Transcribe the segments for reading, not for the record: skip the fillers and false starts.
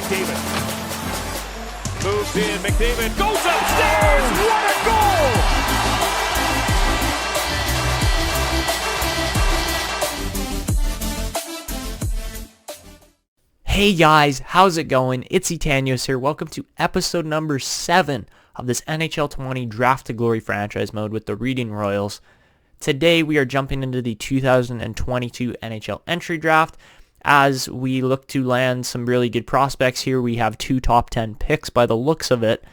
McDavid. Moves in, McDavid goes upstairs! What a goal! Hey guys, how's it going? It's Etanyos here. Welcome to episode number 7 of this NHL 20 Draft to Glory franchise mode with the Reading Royals. Today we are jumping into the 2022 NHL Entry Draft as we look to land some really good prospects here. We have 2 top 10 picks by the looks of it,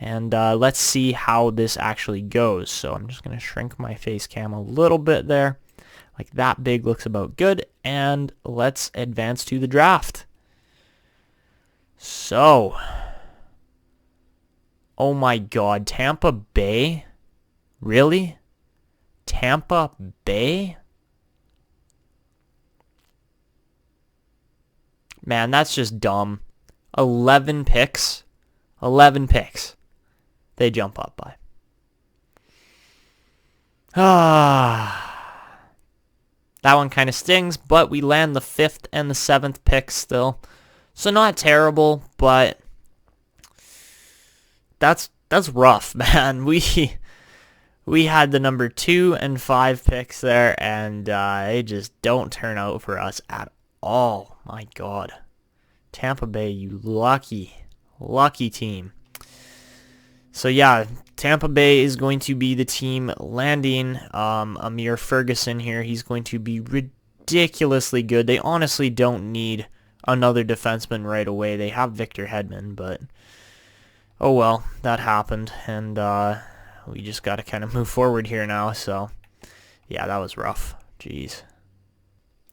and let's see how this actually goes. So I'm just going to shrink my face cam a little bit there. Like that big looks about good, and let's advance to the draft. So, oh my God, Tampa Bay? Really? Tampa Bay? Man, that's just dumb. 11 picks. 11 picks. They jump up by. That one kind of stings, but we land the 5th and the 7th picks still. So not terrible, but that's rough, man. We had the number 2 and 5 picks there, and they just don't turn out for us at all. My God. Tampa Bay, you lucky team. So yeah, Tampa Bay is going to be the team landing Amir Ferguson here. He's going to be ridiculously good. They honestly don't need another defenseman right away. They have Victor Hedman, but oh well, that happened, and we just got to kind of move forward here now. So yeah, that was rough. Jeez.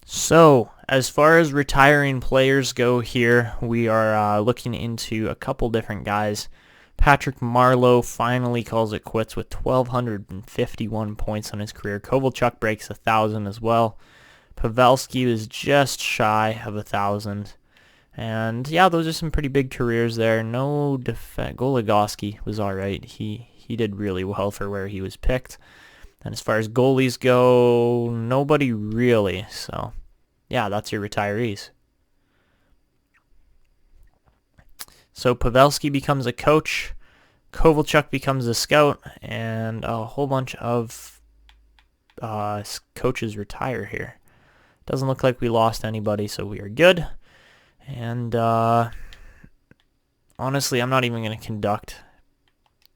So as far as retiring players go here, we are looking into a couple different guys. Patrick Marleau finally calls it quits with 1,251 points on his career. Kovalchuk breaks 1,000 as well. Pavelski was just shy of 1,000. And yeah, those are some pretty big careers there. No defense. Goligoski was alright. He did really well for where he was picked. And as far as goalies go, nobody really. So yeah, that's your retirees. So Pavelski becomes a coach. Kovalchuk becomes a scout. And a whole bunch of coaches retire here. Doesn't look like we lost anybody, so we are good. And honestly, I'm not even going to conduct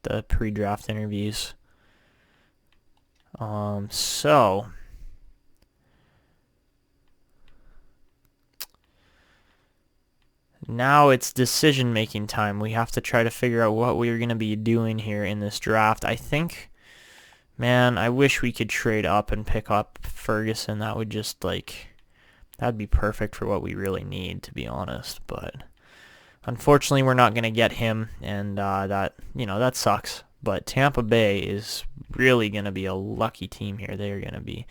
the pre-draft interviews. So now it's decision-making time. We have to try to figure out what we're going to be doing here in this draft. I think, man, I wish we could trade up and pick up Ferguson. That would just, that'd be perfect for what we really need, to be honest. But unfortunately, we're not going to get him, and that sucks. But Tampa Bay is really going to be a lucky team here. They are going to be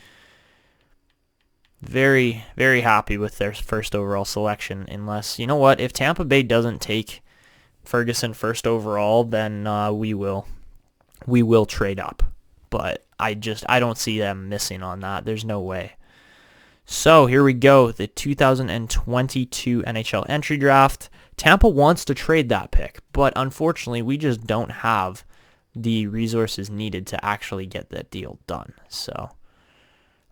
very, very happy with their first overall selection. Unless, you know what, if Tampa Bay doesn't take Ferguson first overall, then we will trade up. But I don't see them missing on that. There's no way. So here we go, the 2022 NHL Entry Draft. Tampa wants to trade that pick, but unfortunately we just don't have the resources needed to actually get that deal done. So,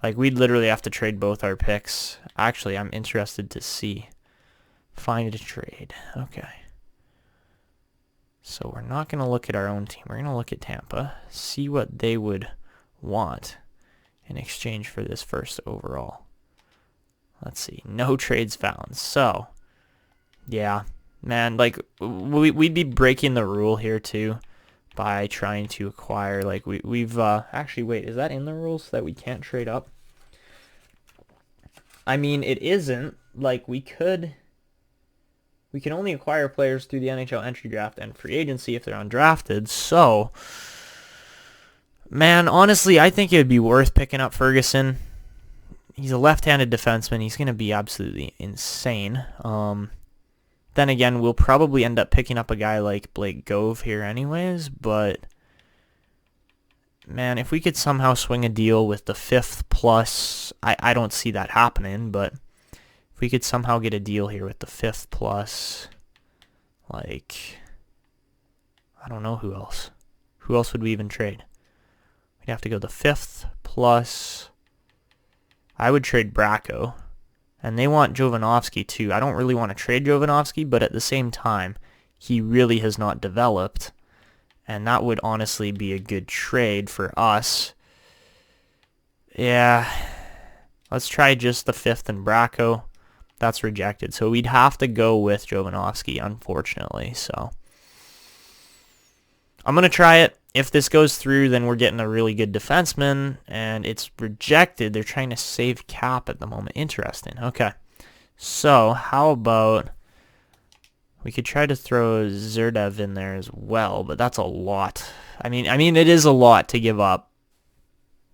we'd literally have to trade both our picks. Actually, I'm interested to see. Find a trade. Okay. So we're not going to look at our own team. We're going to look at Tampa, see what they would want in exchange for this first overall. Let's see. No trades found. So, yeah, man, we'd be breaking the rule here too by trying to acquire, we've actually, wait, is that in the rules that we can't trade up? I mean, it isn't. We can only acquire players through the NHL Entry Draft and free agency if they're undrafted. So, man, honestly, I think it would be worth picking up Ferguson. He's a left-handed defenseman. He's going to be absolutely insane. Then again, we'll probably end up picking up a guy like Blake Gove here anyways, but man, if we could somehow swing a deal with the 5th plus, I don't see that happening, but if we could somehow get a deal here with the 5th plus, Like, I don't know who else. Who else would we even trade? We'd have to go the 5th plus... I would trade Bracco. And they want Jovanovski too. I don't really want to trade Jovanovski, but at the same time, he really has not developed. And that would honestly be a good trade for us. Yeah. Let's try just the 5th and Bracco. That's rejected. So we'd have to go with Jovanovski, unfortunately. So I'm going to try it. If this goes through, then we're getting a really good defenseman, and it's rejected. They're trying to save cap at the moment. Interesting. Okay. So how about we could try to throw Zerdev in there as well, but that's a lot. I mean, it is a lot to give up.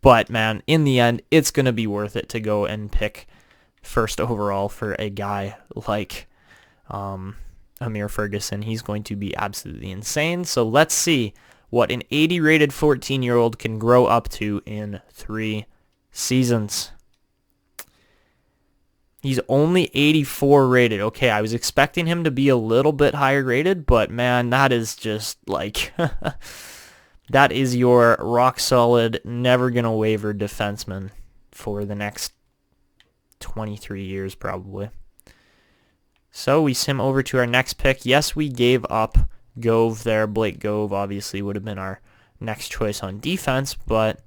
But, man, in the end, it's going to be worth it to go and pick first overall for a guy like Amir Ferguson. He's going to be absolutely insane. So let's see what an 80 rated 14-year-old can grow up to in 3 seasons. He's only 84 rated. Okay, I was expecting him to be a little bit higher rated, but man, that is just like that is your rock solid, never gonna waver defenseman for the next 23 years probably. So we sim over to our next pick. Yes, we gave up Gove there. Blake Gove obviously would have been our next choice on defense, but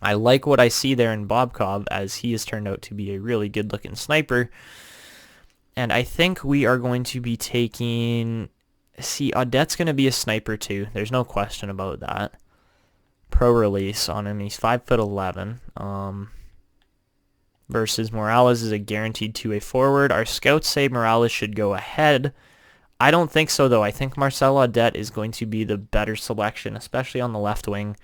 I like what I see there in Bobkov, as he has turned out to be a really good-looking sniper. And I think we are going to be taking... See, Audette's going to be a sniper too. There's no question about that. Pro release on him. He's 5'11". Versus Morales is a guaranteed 2-way forward. Our scouts say Morales should go ahead. I don't think so, though. I think Marcel Audette is going to be the better selection, especially on the left wing.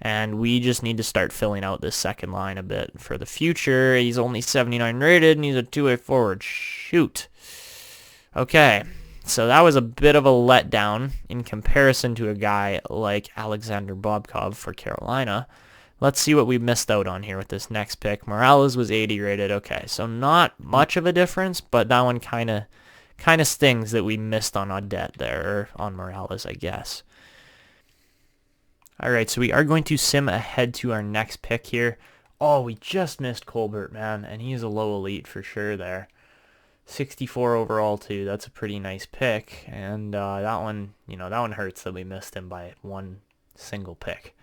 And we just need to start filling out this second line a bit for the future. He's only 79 rated, and he's a 2-way forward. Shoot. Okay, so that was a bit of a letdown in comparison to a guy like Alexander Bobkov for Carolina. Let's see what we missed out on here with this next pick. Morales was 80 rated. Okay, so not much of a difference, but that one kind of stings that we missed on Audette there, or on Morales, I guess. All right, so we are going to sim ahead to our next pick here. Oh, we just missed Colbert, man, and he is a low elite for sure there. 64 overall, too. That's a pretty nice pick, and that one, that one hurts that we missed him by one single pick.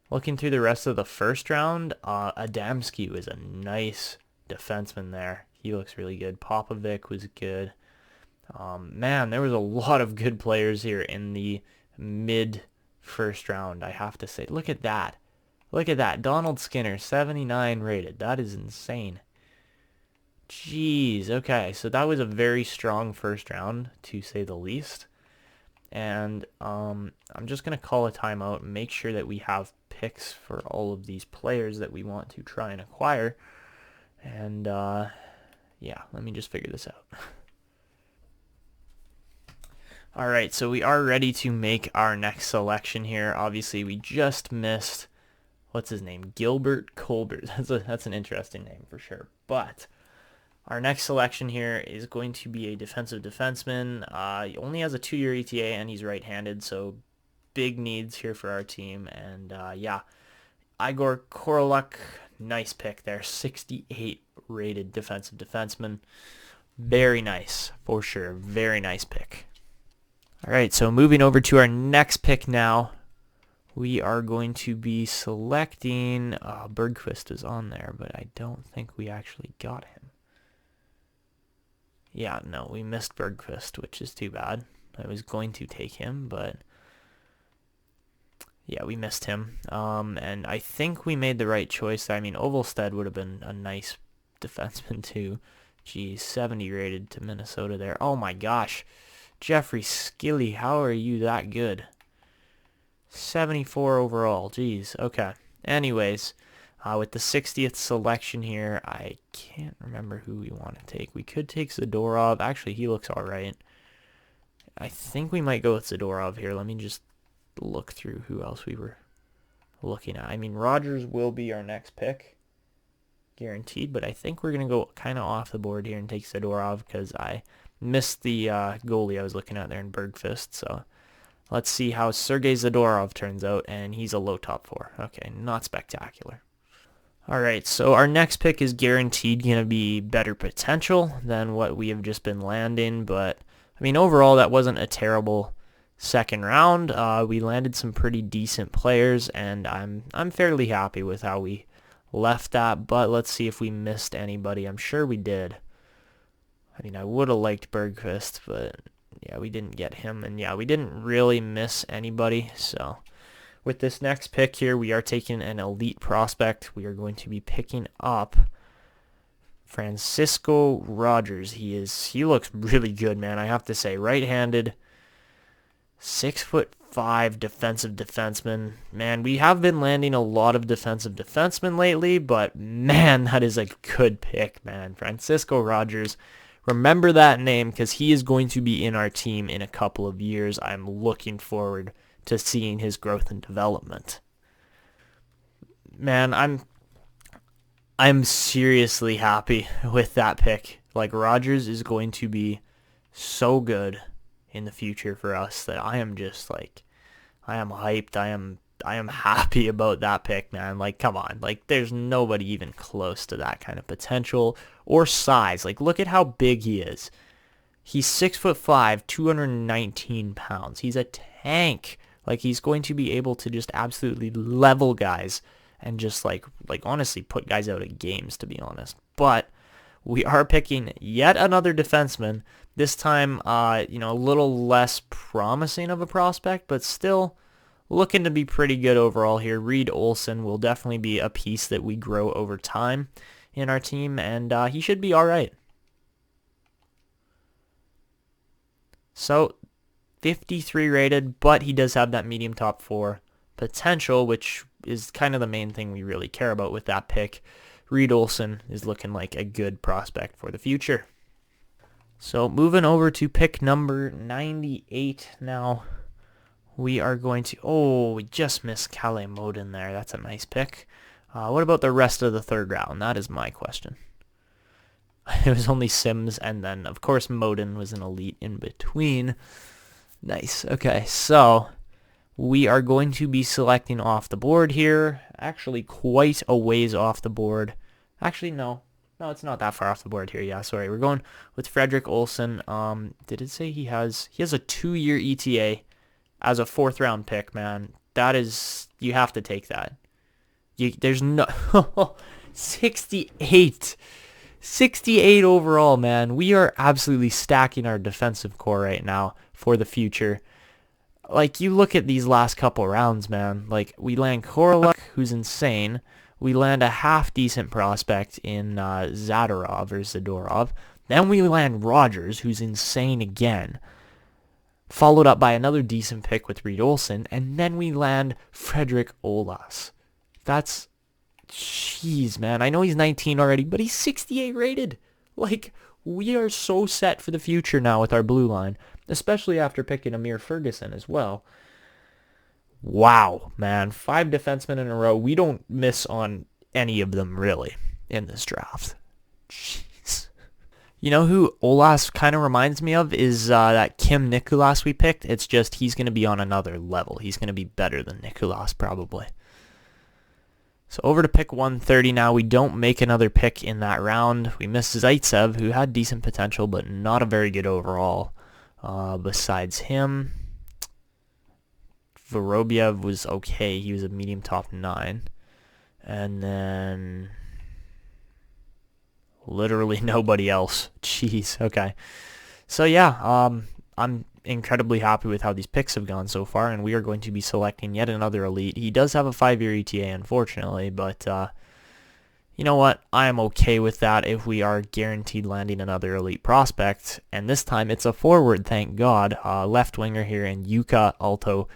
Looking through the rest of the first round, Adamski was a nice defenseman there. He looks really good. Popovic was good. Man, there was a lot of good players here in the mid first round, I have to say. Look at that. Look at that. Donald Skinner, 79 rated. That is insane. Jeez. Okay, so that was a very strong first round, to say the least. And I'm just going to call a timeout and make sure that we have picks for all of these players that we want to try and acquire. And, yeah, let me just figure this out. All right, so we are ready to make our next selection here. Obviously, we just missed, what's his name? Gilbert Colbert. That's an interesting name for sure. But our next selection here is going to be a defensive defenseman. He only has a 2-year ETA, and he's right-handed, so big needs here for our team. And, yeah, Igor Koroluk, nice pick there. 68 rated defensive defenseman. Very nice, for sure. Very nice pick. All right, so moving over to our next pick now, we are going to be selecting... Bergquist is on there, but I don't think we actually got him. Yeah, no, we missed Bergquist, which is too bad. I was going to take him, but... yeah, we missed him. And I think we made the right choice. I mean, Ovalstead would have been a nice defenseman too. Geez, 70 rated to Minnesota there. Oh my gosh. Jeffrey Skilly, how are you that good? 74 overall. Geez. Okay. Anyways, with the 60th selection here, I can't remember who we want to take. We could take Zadorov. Actually, he looks all right. I think we might go with Zadorov here. Let me just look through who else we were looking at. I mean, Rogers will be our next pick, guaranteed, but I think we're going to go kind of off the board here and take Zadorov because I missed the goalie I was looking at there in Bergfist. So let's see how Sergei Zadorov turns out, and he's a low top 4. Okay, not spectacular. All right, so our next pick is guaranteed going to be better potential than what we have just been landing, but I mean, overall, that wasn't a terrible second round. We landed some pretty decent players, and I'm fairly happy with how we left that, but let's see if we missed anybody. I'm sure we did. I mean, I would have liked Bergqvist, but yeah, we didn't get him, and yeah, we didn't really miss anybody. So with this next pick here, we are taking an elite prospect. We are going to be picking up Francisco Rogers. He looks really good, man. I have to say, right-handed, 6'5" defensive defenseman. Man, we have been landing a lot of defensive defensemen lately, but man, that is a good pick, man. Francisco Rogers. Remember that name because he is going to be in our team in a couple of years. I'm looking forward to seeing his growth and development. Man, I'm seriously happy with that pick. Like, Rogers is going to be so good in the future for us that I am just like, I am hyped. I am happy about that pick, man. Like, come on. Like, there's nobody even close to that kind of potential or size. Like, look at how big he is. He's 6'5", 219 pounds. He's a tank. Like, he's going to be able to just absolutely level guys and just like honestly put guys out of games, to be honest. But we are picking yet another defenseman. This time, a little less promising of a prospect, but still looking to be pretty good overall here. Reed Olsen will definitely be a piece that we grow over time in our team, and he should be all right. So, 53 rated, but he does have that medium top 4 potential, which is kind of the main thing we really care about with that pick. Reed Olsen is looking like a good prospect for the future. So moving over to pick number 98 now. We are going to... we just missed Kalle Moden there. That's a nice pick. What about the rest of the third round? That is my question. It was only Sims, and then, of course, Moden was an elite in between. Nice. Okay, so we are going to be selecting off the board here. Actually, quite a ways off the board. Actually, no. No, it's not that far off the board here. Yeah, sorry. We're going with Fredrik Olsen. Did it say he has a 2-year ETA as a 4th round pick, man? That is, you have to take that. There's no 68 overall, man. We are absolutely stacking our defensive core right now for the future. Like, you look at these last couple rounds, man. Like, we land Koroluk, who's insane. We land a half-decent prospect in Zadorov. Then we land Rogers, who's insane again. Followed up by another decent pick with Reed Olsen. And then we land Fredrik Olas. That's... Jeez, man. I know he's 19 already, but he's 68 rated. Like, we are so set for the future now with our blue line. Especially after picking Amir Ferguson as well. Wow, man. 5 defensemen in a row. We don't miss on any of them, really, in this draft. Jeez. You know who Olas kind of reminds me of is that Kim Nicolas we picked. It's just he's going to be on another level. He's going to be better than Nicolas, probably. So over to pick 130 now. We don't make another pick in that round. We miss Zaitsev, who had decent potential, but not a very good overall. Besides him, Vorobyev was okay. He was a medium top 9. And then literally nobody else. Jeez, okay. So yeah, I'm incredibly happy with how these picks have gone so far, and we are going to be selecting yet another elite. He does have a 5-year ETA, unfortunately, but you know what? I am okay with that if we are guaranteed landing another elite prospect, and this time it's a forward, thank God. Left winger here in Jukka Alto.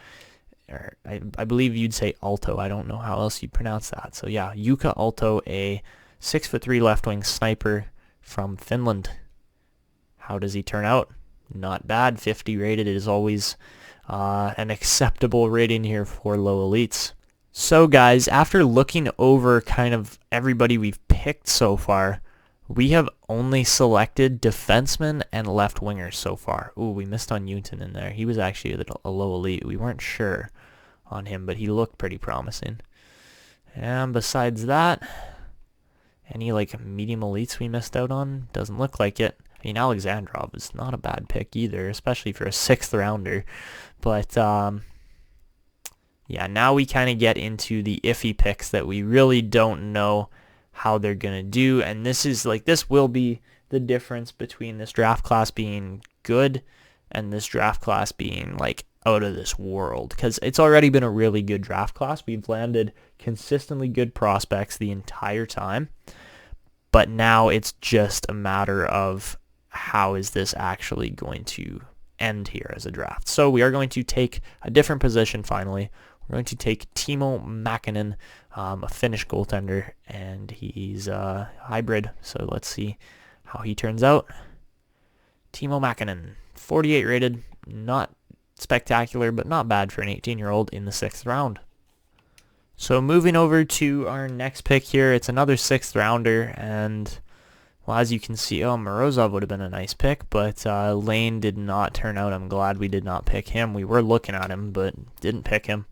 I believe you'd say Alto. I don't know how else you'd pronounce that. So yeah, Jukka Alto, a 6'3" left wing sniper from Finland. How does he turn out? Not bad. 50 rated is always an acceptable rating here for low elites. So guys, after looking over kind of everybody we've picked so far, We have only selected defensemen and left wingers so far. Ooh, we missed on Newton in there. He was actually a low elite. We weren't sure on him, but he looked pretty promising. And besides that, any like medium elites we missed out on? Doesn't look like it. I mean, Alexandrov is not a bad pick either, especially for a 6th rounder. But yeah, now we kind of get into the iffy picks that we really don't know how they're going to do. And this will be the difference between this draft class being good and this draft class being like out of this world. Because it's already been a really good draft class. We've landed consistently good prospects the entire time. But now it's just a matter of how is this actually going to end here as a draft. So we are going to take a different position finally. We're going to take Timo Mäkinen, a Finnish goaltender, and he's a hybrid. So let's see how he turns out. Timo Mäkinen, 48 rated, not spectacular, but not bad for an 18-year-old in the 6th round. So moving over to our next pick here, it's another 6th rounder, and well, as you can see, Morozov would have been a nice pick, but Lane did not turn out. I'm glad we did not pick him. We were looking at him, but didn't pick him.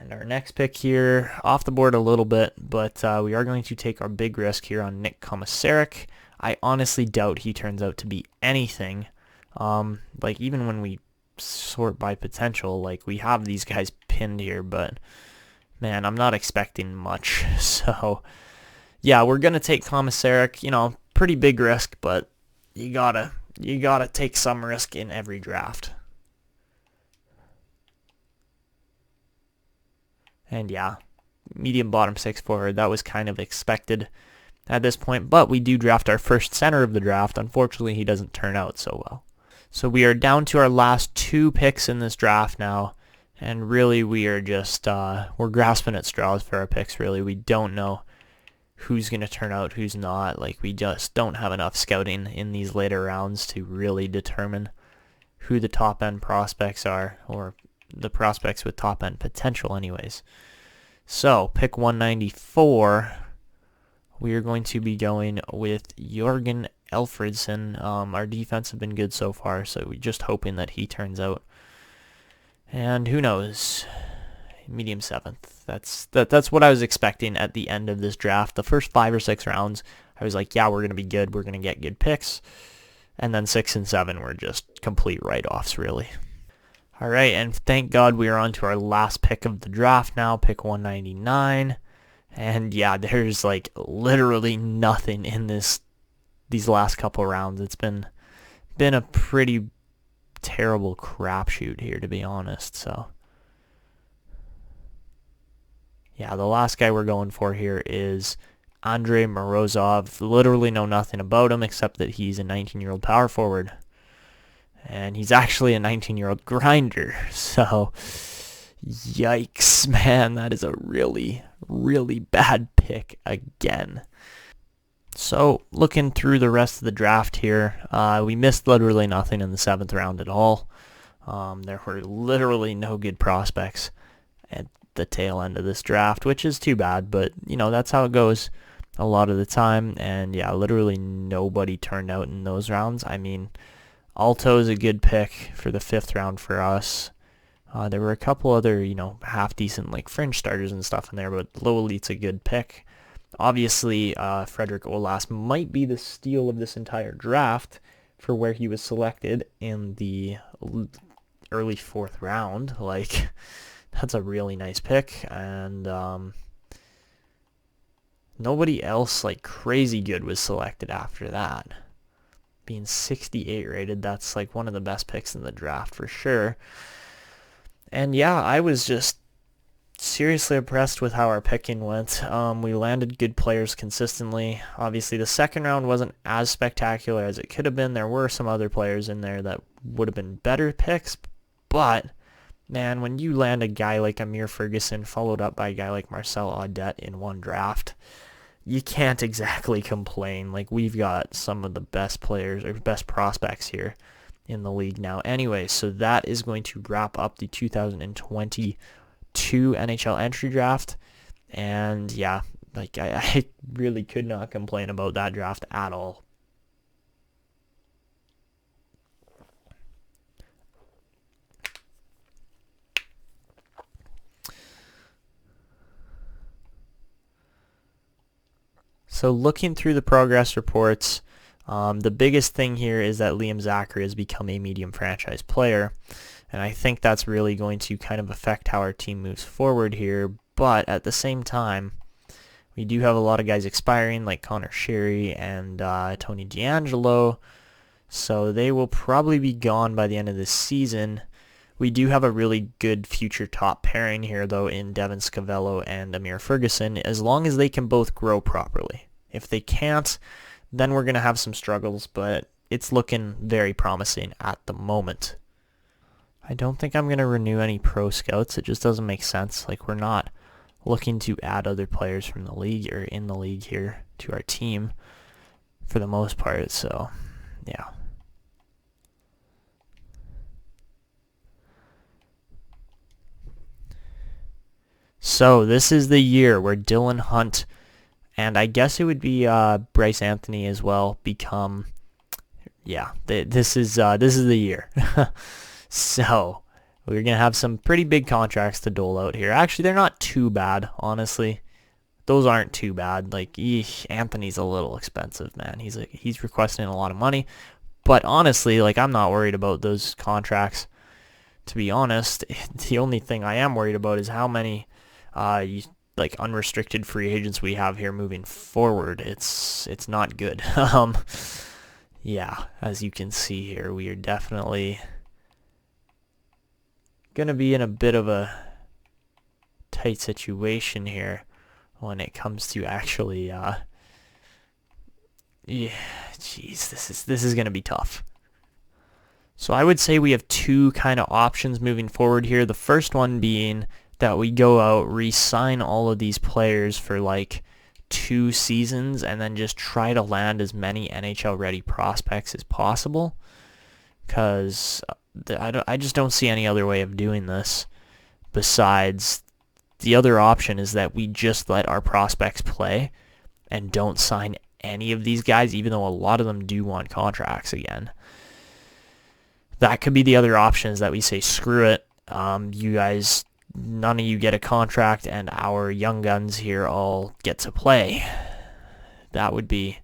And our next pick here, off the board a little bit, but we are going to take our big risk here on Nick Komisarek. I honestly doubt he turns out to be anything. Like, even when we sort by potential, like, we have these guys pinned here, but, man, I'm not expecting much. So, yeah, we're going to take Komisarek. You know, pretty big risk, but you gotta take some risk in every draft. And yeah, medium bottom 6 forward, that was kind of expected at this point, but we do draft our first center of the draft. Unfortunately, he doesn't turn out so well. So we are down to our last 2 picks in this draft now, and really we are just, we're grasping at straws for our picks, really. We don't know who's going to turn out, who's not. Like, we just don't have enough scouting in these later rounds to really determine who the top-end prospects are, or the prospects with top-end potential anyways. So, pick 194, we are going to be going with Jorgen Alfredsson. Our defense have been good so far, so we're just hoping that he turns out. And who knows? Medium 7th. That's what I was expecting at the end of this draft. The first 5 or 6 rounds, I was like, yeah, we're going to be good. We're going to get good picks. And then 6 and 7 were just complete write-offs, really. All right, and thank God we are on to our last pick of the draft now, pick 199. And yeah, there's like literally nothing in these last couple rounds. It's been a pretty terrible crapshoot here, to be honest. So yeah, the last guy we're going for here is Andrei Morozov. Literally know nothing about him except that he's a 19-year-old power forward. And he's actually a 19-year-old grinder. So, yikes, man. That is a really, really bad pick again. So, looking through the rest of the draft here, we missed literally nothing in the 7th round at all. There were literally no good prospects at the tail end of this draft, which is too bad. But, you know, that's how it goes a lot of the time. And, yeah, literally nobody turned out in those rounds. I mean, Alto is a good pick for the 5th round for us. There were a couple other, you know, half-decent, like, fringe starters and stuff in there, but Low Elite's a good pick. Obviously, Frederick Olas might be the steal of this entire draft for where he was selected in the early 4th round. Like, that's a really nice pick, and nobody else, like, crazy good was selected after that. Being 68 rated, that's like one of the best picks in the draft for sure. And yeah, I was just seriously impressed with how our picking went. We landed good players consistently. Obviously, the 2nd round wasn't as spectacular as it could have been. There were some other players in there that would have been better picks, but man, when you land a guy like Amir Ferguson followed up by a guy like Marcel Audet in one draft, you can't exactly complain. Like, we've got some of the best players or best prospects here in the league now. Anyway, so that is going to wrap up the 2022 NHL Entry Draft. And yeah, Like, I really could not complain about that draft at all. So looking through the progress reports, the biggest thing here is that Liam Zachary has become a medium franchise player. And I think that's really going to kind of affect how our team moves forward here. But at the same time, we do have a lot of guys expiring, like Connor Sherry and Tony D'Angelo. So they will probably be gone by the end of this season. We do have a really good future top pairing here, though, in Devin Scavello and Amir Ferguson, as long as they can both grow properly. If they can't, then we're going to have some struggles, but it's looking very promising at the moment. I don't think I'm going to renew any pro scouts. It just doesn't make sense. Like, we're not looking to add other players from the league or in the league here to our team for the most part, so yeah. So this is the year where Dylan Hunt, and I guess it would be Bryce Anthony as well, become, yeah, this is the year. So we're going to have some pretty big contracts to dole out here. Actually, they're not too bad, honestly. Those aren't too bad. Like, Anthony's a little expensive, man. He's requesting a lot of money. But honestly, like, I'm not worried about those contracts, to be honest. The only thing I am worried about is how many like unrestricted free agents we have here moving forward. It's not good. Yeah, as you can see here, we are definitely gonna be in a bit of a tight situation here when it comes to actually yeah, jeez, this is gonna be tough. So I would say we have two kind of options moving forward here. The first one being that we go out, re-sign all of these players for like 2 seasons, and then just try to land as many NHL-ready prospects as possible. Because I just don't see any other way of doing this. Besides, the other option is that we just let our prospects play and don't sign any of these guys, even though a lot of them do want contracts again. That could be the other option, is that we say, screw it, you guys, none of you get a contract, and our young guns here all get to play. That would be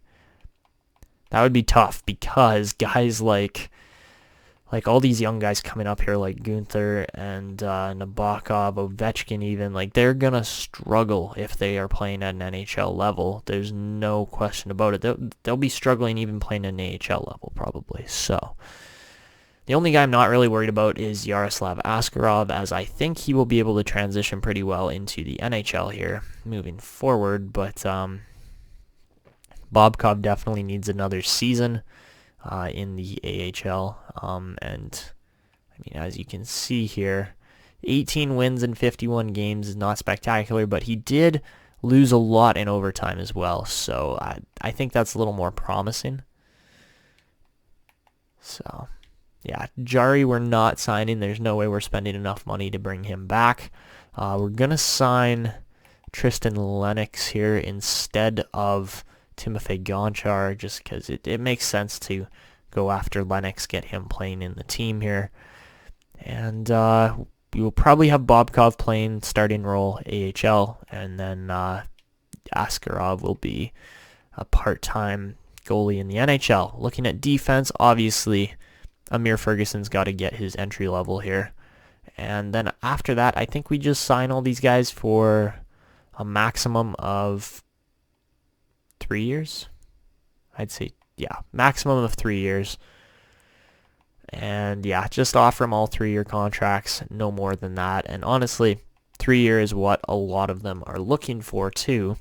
tough, because guys like all these young guys coming up here, like Gunther and Nabokov, Ovechkin even, like, they're gonna struggle if they are playing at an NHL level. There's no question about it. They'll be struggling even playing at an AHL level, probably. So the only guy I'm not really worried about is Yaroslav Askarov, as I think he will be able to transition pretty well into the NHL here moving forward. But Bobkov definitely needs another season in the AHL. And I mean, as you can see here, 18 wins in 51 games is not spectacular, but he did lose a lot in overtime as well. So I think that's a little more promising. So yeah, Jari we're not signing. There's no way we're spending enough money to bring him back. We're going to sign Tristan Lennox here instead of Timofey Gonchar, just because it makes sense to go after Lennox, get him playing in the team here. And we will probably have Bobkov playing starting role AHL, and then Askarov will be a part-time goalie in the NHL. Looking at defense, obviously Amir Ferguson's got to get his entry level here. And then after that, I think we just sign all these guys for a maximum of 3 years. I'd say, yeah, maximum of 3 years. And yeah, just offer them all 3-year contracts, no more than that. And honestly, 3 years is what a lot of them are looking for too.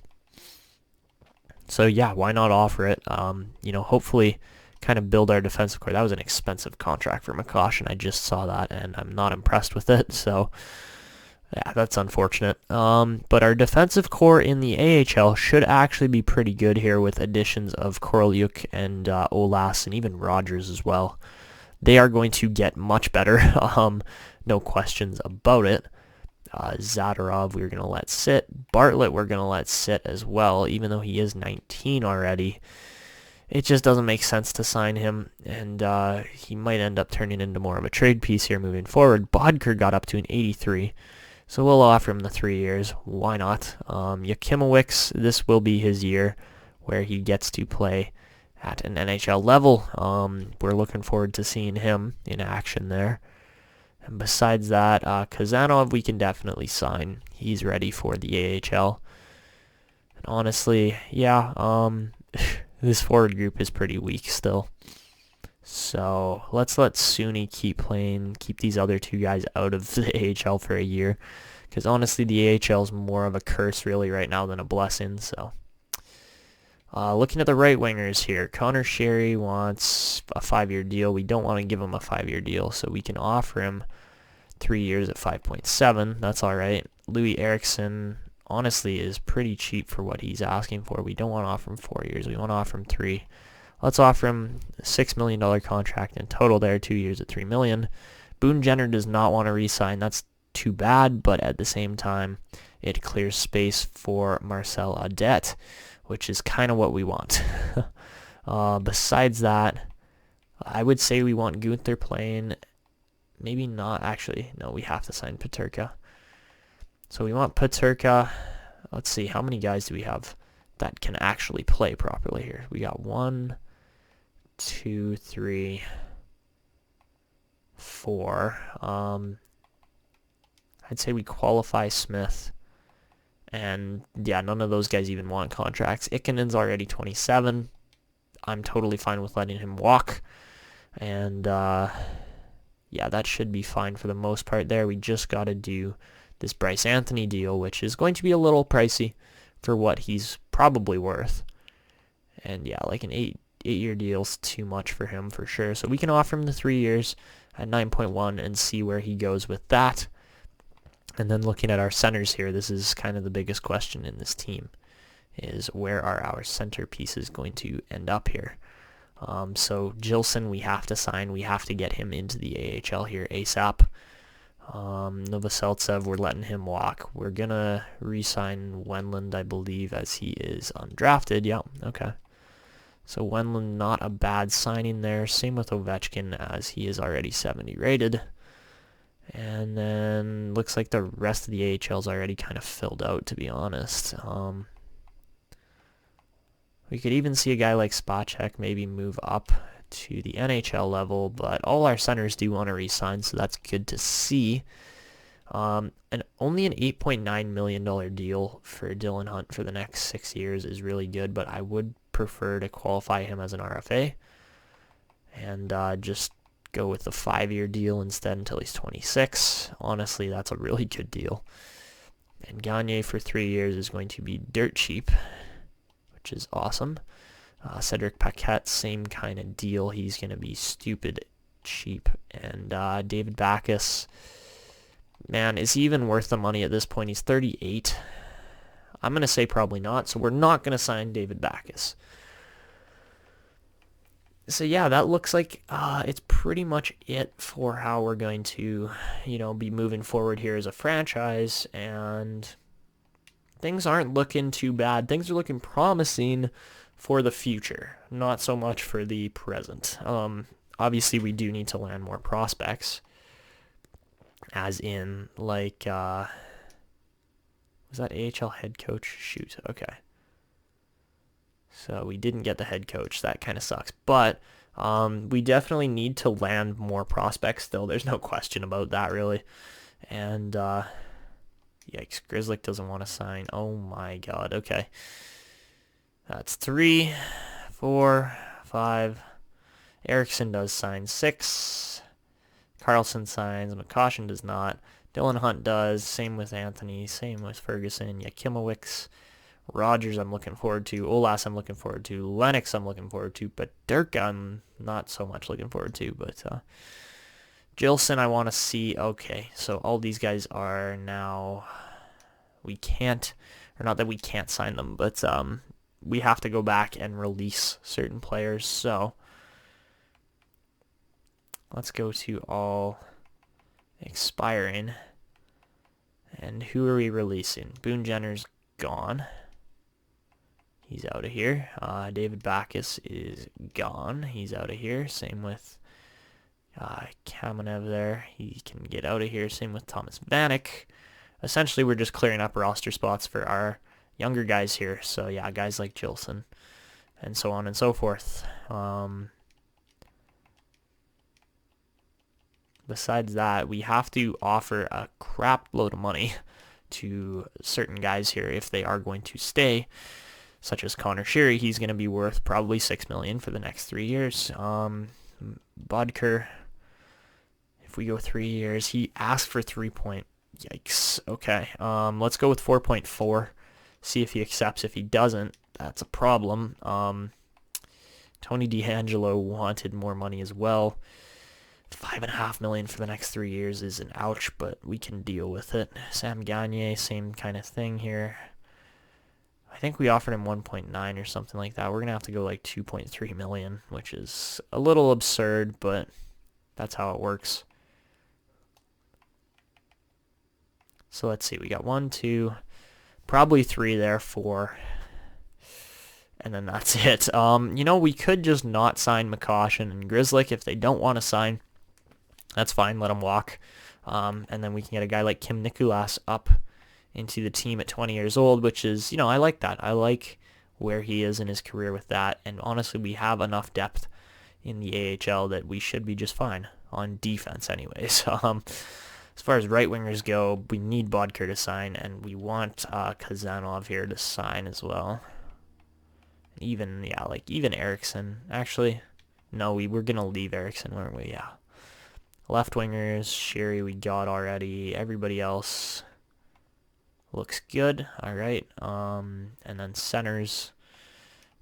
So yeah, why not offer it? Hopefully kind of build our defensive core. That was an expensive contract for McCoshen. I just saw that, and I'm not impressed with it. So yeah, that's unfortunate. But our defensive core in the AHL should actually be pretty good here with additions of Korolyuk and Olas and even Rogers as well. They are going to get much better, no questions about it. Zadorov we're going to let sit. Bartlett we're going to let sit as well, even though he is 19 already. It just doesn't make sense to sign him, and he might end up turning into more of a trade piece here moving forward. Bodker got up to an 83, so we'll offer him the 3 years. Why not? Yakimowicz, this will be his year where he gets to play at an NHL level. We're looking forward to seeing him in action there. And besides that, Kazanov we can definitely sign. He's ready for the AHL. And honestly, yeah, this forward group is pretty weak still. So let's let Suni keep playing, keep these other 2 guys out of the AHL for a year. Because honestly, the AHL is more of a curse really right now than a blessing. So looking at the right wingers here, Connor Sherry wants a 5-year deal. We don't want to give him a 5-year deal, so we can offer him 3 years at 5.7. That's all right. Louis Eriksson honestly is pretty cheap for what he's asking for. We don't want to offer him 4 years. We want to offer him 3. Let's offer him a $6 million contract in total there, 2 years at $3 million. Boone Jenner does not want to re-sign. That's too bad, but at the same time, it clears space for Marcel Audette, which is kind of what we want. Besides that, I would say we want Gunther playing. Maybe not, actually. No, we have to sign Peterka. So we want Peterka. Let's see, how many guys do we have that can actually play properly here? We got 1, 2, 3, 4. I'd say we qualify Smith. And yeah, none of those guys even want contracts. Ikkinen's already 27. I'm totally fine with letting him walk. And yeah, that should be fine for the most part there. We just got to do this Bryce Anthony deal, which is going to be a little pricey for what he's probably worth. And yeah, like an 8-year deal's too much for him for sure. So we can offer him the 3 years at 9.1 and see where he goes with that. And then looking at our centers here, this is kind of the biggest question in this team, is where are our centerpieces going to end up here? So Gilson we have to sign. We have to get him into the AHL here ASAP. Novoseltsev, we're letting him walk. We're going to re-sign Wendland, I believe, as he is undrafted. Yeah, okay. So Wendland, not a bad signing there. Same with Ovechkin, as he is already 70 rated. And then looks like the rest of the AHL is already kind of filled out, to be honest. We could even see a guy like Spacek maybe move up to the NHL level, but all our centers do want to re-sign, so that's good to see. And only an $8.9 million deal for Dylan Hunt for the next 6 years is really good, but I would prefer to qualify him as an RFA and just go with the 5-year deal instead until he's 26. Honestly, that's a really good deal. And Gagne for 3 years is going to be dirt cheap, which is awesome. Cedric Paquette, same kind of deal. He's going to be stupid cheap. And David Backes, man, is he even worth the money at this point? He's 38. I'm going to say probably not, so we're not going to sign David Backes. So yeah, that looks like it's pretty much it for how we're going to, be moving forward here as a franchise, and things aren't looking too bad. Things are looking promising for the future, not so much for the present. Obviously, we do need to land more prospects, as in, like, was that AHL head coach? Shoot, okay. So we didn't get the head coach. That kind of sucks. But we definitely need to land more prospects still. There's no question about that, really. And, yikes, Grizzlick doesn't want to sign. Oh, my God. Okay. That's 3, 4, 5. Eriksson does sign 6. Carlson signs. McCoshen does not. Dylan Hunt does. Same with Anthony. Same with Ferguson. Yakimowicz. Rogers I'm looking forward to. Olas I'm looking forward to. Lennox I'm looking forward to. But Dirk I'm not so much looking forward to. But Gilson I want to see. Okay, so all these guys are now... We can't... Or not that we can't sign them, but we have to go back and release certain players. So let's go to all expiring. And who are we releasing? Boone Jenner's gone. He's out of here. David Backus is gone. He's out of here. Same with Kamenev there. He can get out of here. Same with Thomas Vanek. Essentially, we're just clearing up roster spots for our younger guys here. So, yeah, guys like Jilson and so on and so forth. Besides that, we have to offer a crap load of money to certain guys here if they are going to stay, such as Connor Sheary. He's going to be worth probably $6 million for the next 3 years. Bodker, if we go 3 years, he asked for 3 point. Yikes. Okay. Let's go with 4.4. See if he accepts. If he doesn't, that's a problem. Tony DeAngelo wanted more money as well. $5.5 million for the next 3 years is an ouch, but we can deal with it. Sam Gagner, same kind of thing here. I think we offered him 1.9 or something like that. We're going to have to go like 2.3 million, which is a little absurd, but that's how it works. So let's see. We got 1, 2, probably 3 there, 4. And then that's it. We could just not sign McCoshen and Grzelcyk if they don't want to sign. That's fine. Let them walk. And then we can get a guy like Kim Nikulas up into the team at 20 years old, which is, I like that. I like where he is in his career with that. And honestly, we have enough depth in the AHL that we should be just fine on defense anyways. As far as right wingers go, we need Bodker to sign, and we want Kazanov here to sign as well. Even Eriksson. Actually, no, we were going to leave Eriksson, weren't we? Yeah. Left wingers, Sheary we got already. Everybody else looks good. All right. And then centers,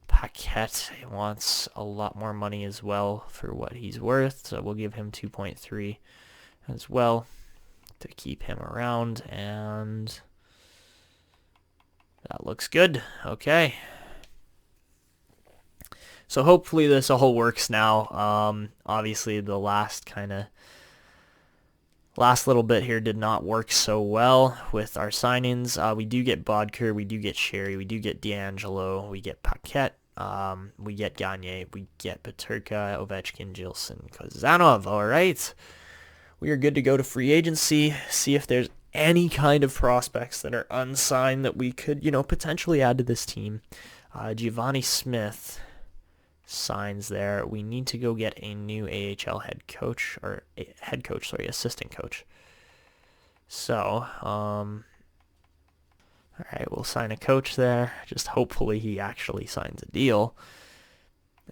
Paquette wants a lot more money as well for what he's worth, so we'll give him 2.3 as well to keep him around, and that looks good. Okay. So hopefully this all works now. Obviously the last little bit here did not work so well with our signings. We do get Bodker, we do get Sheary, we do get DeAngelo, we get Paquette, we get Gagner, we get Peterka, Ovechkin, Jilson, Kazanov. All right. We are good to go to free agency, see if there's any kind of prospects that are unsigned that we could, potentially add to this team. Giovanni Smith signs there. We need to go get a new AHL assistant coach. So, all right, we'll sign a coach there. Just hopefully he actually signs a deal.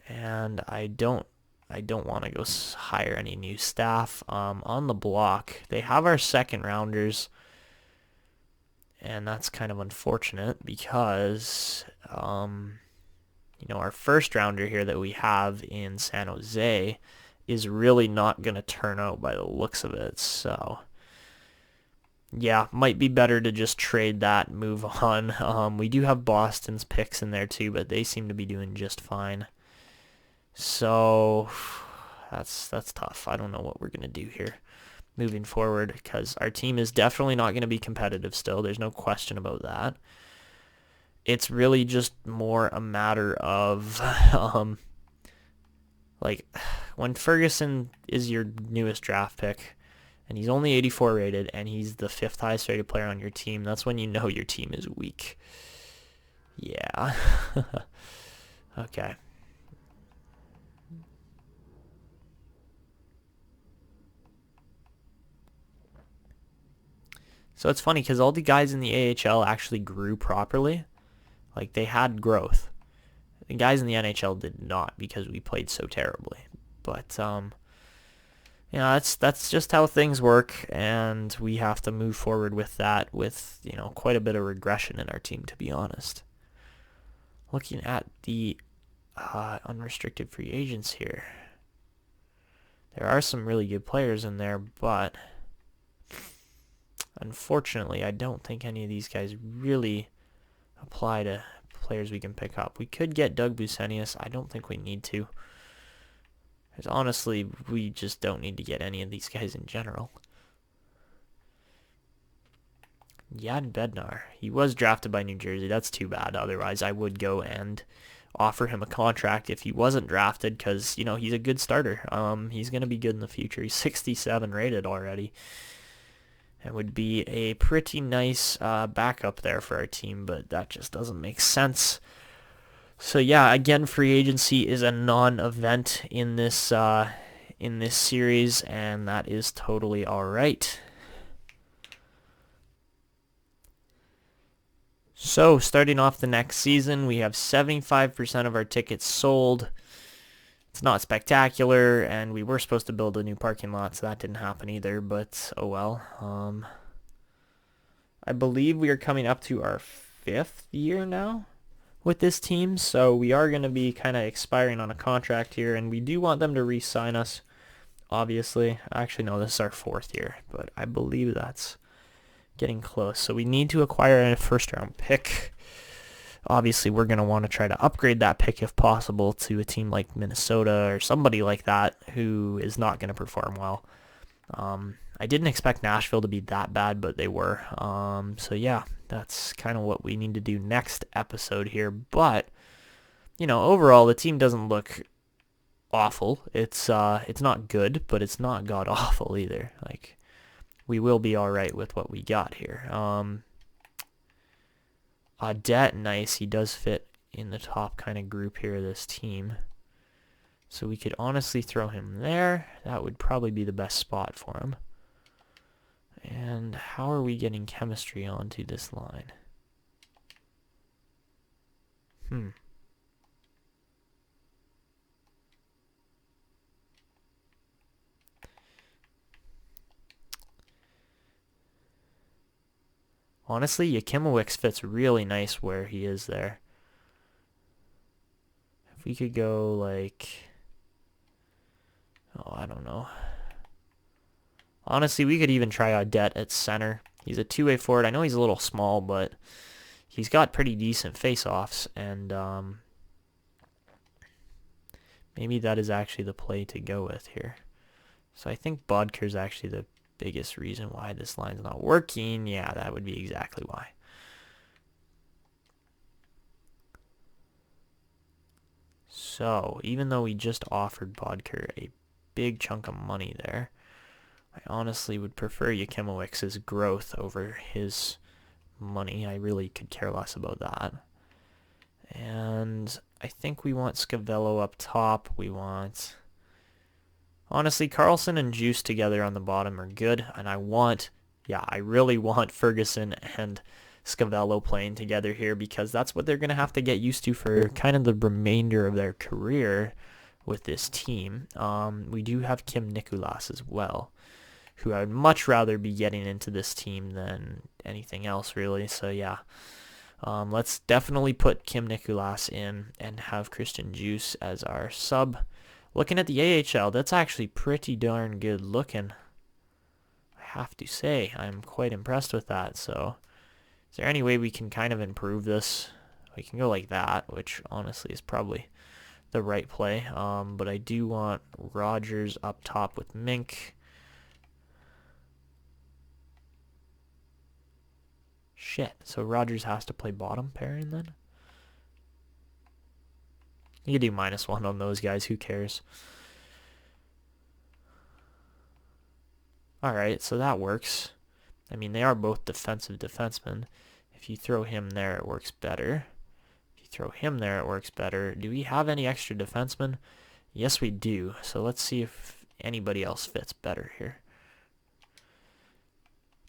And I don't want to go hire any new staff. On the block, they have our second rounders, and that's kind of unfortunate because our first rounder here that we have in San Jose is really not going to turn out by the looks of it. So, yeah, might be better to just trade that, move on. We do have Boston's picks in there too, but they seem to be doing just fine. So, that's tough. I don't know what we're going to do here moving forward because our team is definitely not going to be competitive still. There's no question about that. It's really just more a matter of, when Ferguson is your newest draft pick, and he's only 84 rated, and he's the 5th highest rated player on your team, that's when you know your team is weak. Yeah. Okay. So it's funny because all the guys in the AHL actually grew properly. Like, they had growth. The guys in the NHL did not because we played so terribly. But, that's just how things work, and we have to move forward with that with, quite a bit of regression in our team, to be honest. Looking at the unrestricted free agents here. There are some really good players in there, but unfortunately, I don't think any of these guys really apply to players we can pick up. We could get Doug Bucenius. I don't think we need to. Because honestly, we just don't need to get any of these guys in general. Jan Bednar. He was drafted by New Jersey. That's too bad. Otherwise, I would go and offer him a contract if he wasn't drafted because, you know, he's a good starter. He's going to be good in the future. He's 67 rated already. It would be a pretty nice backup there for our team, but that just doesn't make sense. So yeah, again, free agency is a non-event in this series, and that is totally all right. So starting off the next season, we have 75% of our tickets sold. It's not spectacular, and we were supposed to build a new parking lot, so that didn't happen either, but oh well. I believe we are coming up to our 5th year now with this team, so we are going to be kind of expiring on a contract here, and we do want them to re-sign us, obviously. Actually, no, this is our 4th year, but I believe that's getting close. So we need to acquire a first-round pick. Obviously, we're going to want to try to upgrade that pick if possible to a team like Minnesota or somebody like that who is not going to perform well. I didn't expect Nashville to be that bad, but they were. So yeah, that's kind of what we need to do next episode here. But, you know, overall, the team doesn't look awful. It's not good, but it's not god-awful either. Like, we will be all right with what we got here. Audette, nice. He does fit in the top kind of group here of this team. So we could honestly throw him there. That would probably be the best spot for him. And how are we getting chemistry onto this line? Honestly, Yakimowicz fits really nice where he is there. If we could go like... Oh, I don't know. Honestly, we could even try Audette at center. He's a two-way forward. I know he's a little small, but he's got pretty decent face-offs, and maybe that is actually the play to go with here. So I think Bodker's actually the biggest reason why this line's not working. Yeah, that would be exactly why. So, even though we just offered Bodker a big chunk of money there, I honestly would prefer Yakimowicz's growth over his money. I really could care less about that. And I think we want Scavello up top. We want... Honestly, Carlson and Juice together on the bottom are good. And I really want Ferguson and Scavello playing together here because that's what they're going to have to get used to for kind of the remainder of their career with this team. We do have Kim Nicolas as well, who I would much rather be getting into this team than anything else, really. So, yeah. Let's definitely put Kim Nicolas in and have Christian Juice as our sub. Looking at the AHL, that's actually pretty darn good looking. I have to say, I'm quite impressed with that. So, is there any way we can kind of improve this? We can go like that, which honestly is probably the right play. But I do want Rogers up top with Mink. Shit, so Rogers has to play bottom pairing then? You could do -1 on those guys, who cares? Alright, so that works. I mean, they are both defensive defensemen. If you throw him there, it works better. If you throw him there, it works better. Do we have any extra defensemen? Yes, we do. So let's see if anybody else fits better here.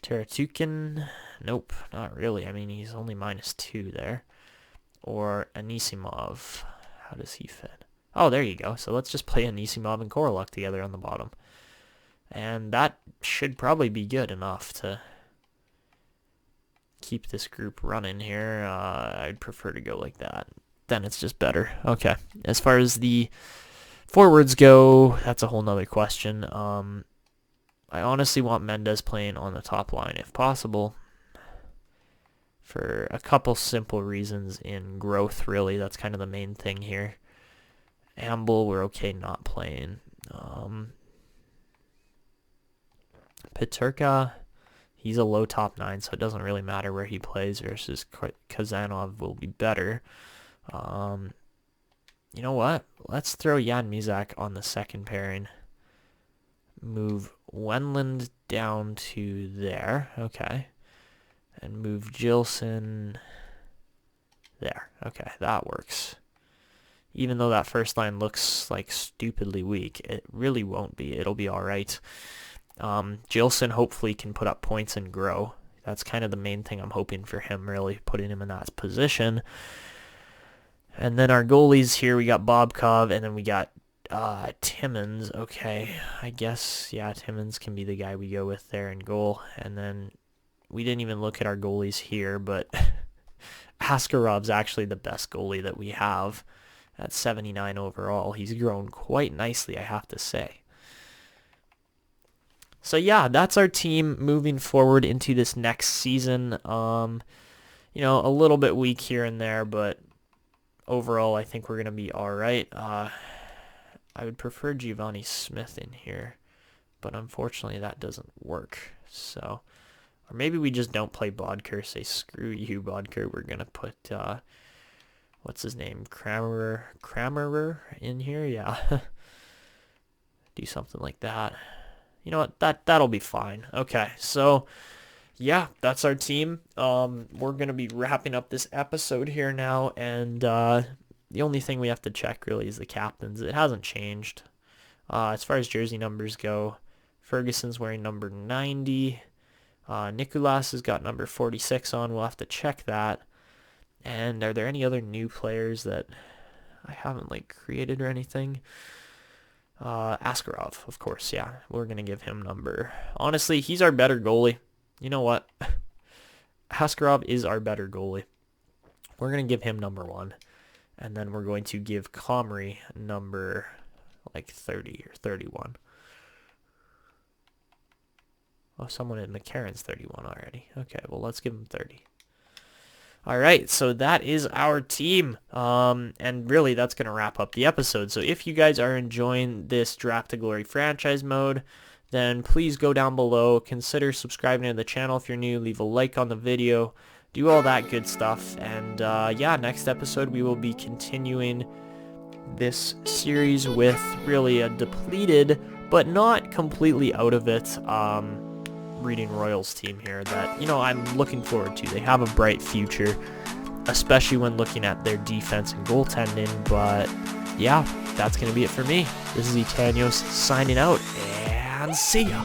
Teratukin? Nope, not really. I mean, he's only -2 there. Or Anisimov. How does he fit? Oh, there you go. So let's just play Anisimov and Koroluk together on the bottom. And that should probably be good enough to keep this group running here. I'd prefer to go like that. Then it's just better. Okay. As far as the forwards go, that's a whole nother question. I honestly want Mendez playing on the top line if possible. For a couple simple reasons in growth, really. That's kind of the main thing here. Amble, we're okay not playing. Peterka, He's a low top 9, so it doesn't really matter where he plays versus Kazanov will be better. You know what? Let's throw Jan Mizak on the second pairing. Move Wendland down to there. Okay. And move Gilson there. Okay, that works. Even though that first line looks like stupidly weak, it really won't be. It'll be all right. Gilson hopefully can put up points and grow. That's kind of the main thing I'm hoping for him, really, putting him in that position. And then our goalies here, we got Bobkov, and then we got Timmins. Okay, I guess, yeah, Timmins can be the guy we go with there in goal. And then we didn't even look at our goalies here, but Askarov's actually the best goalie that we have at 79 overall. He's grown quite nicely, I have to say. So yeah, that's our team moving forward into this next season. You know, a little bit weak here and there, but overall I think we're going to be all right. I would prefer Giovanni Smith in here, but unfortunately that doesn't work. So, or maybe we just don't play Bodker, say screw you Bodker, we're going to put, what's his name, Kramerer in here, yeah. Do something like that. You know what, that'll be fine. Okay, so yeah, that's our team. We're going to be wrapping up this episode here now, and the only thing we have to check really is the captains. It hasn't changed. As far as jersey numbers go, Ferguson's wearing number 90. Nicolas has got number 46 on. We'll have to check that. And are there any other new players that I haven't created or anything? Askarov, of course, yeah. We're going to give him number. Honestly, he's our better goalie. You know what? Askarov is our better goalie. We're going to give him number 1. And then we're going to give Comrie number 30 or 31. Oh, someone in McCarron's 31 already. Okay, well, let's give him 30. All right, so that is our team, and really that's going to wrap up the episode. So if you guys are enjoying this Draft to Glory franchise mode, then please go down below, consider subscribing to the channel if you're new, leave a like on the video, do all that good stuff, and yeah, next episode we will be continuing this series with really a depleted, but not completely out of it, Reading Royals team here that, you know, I'm looking forward to. They have a bright future, especially when looking at their defense and goaltending, but yeah, that's going to be it for me. This is Etanyos signing out, and see ya!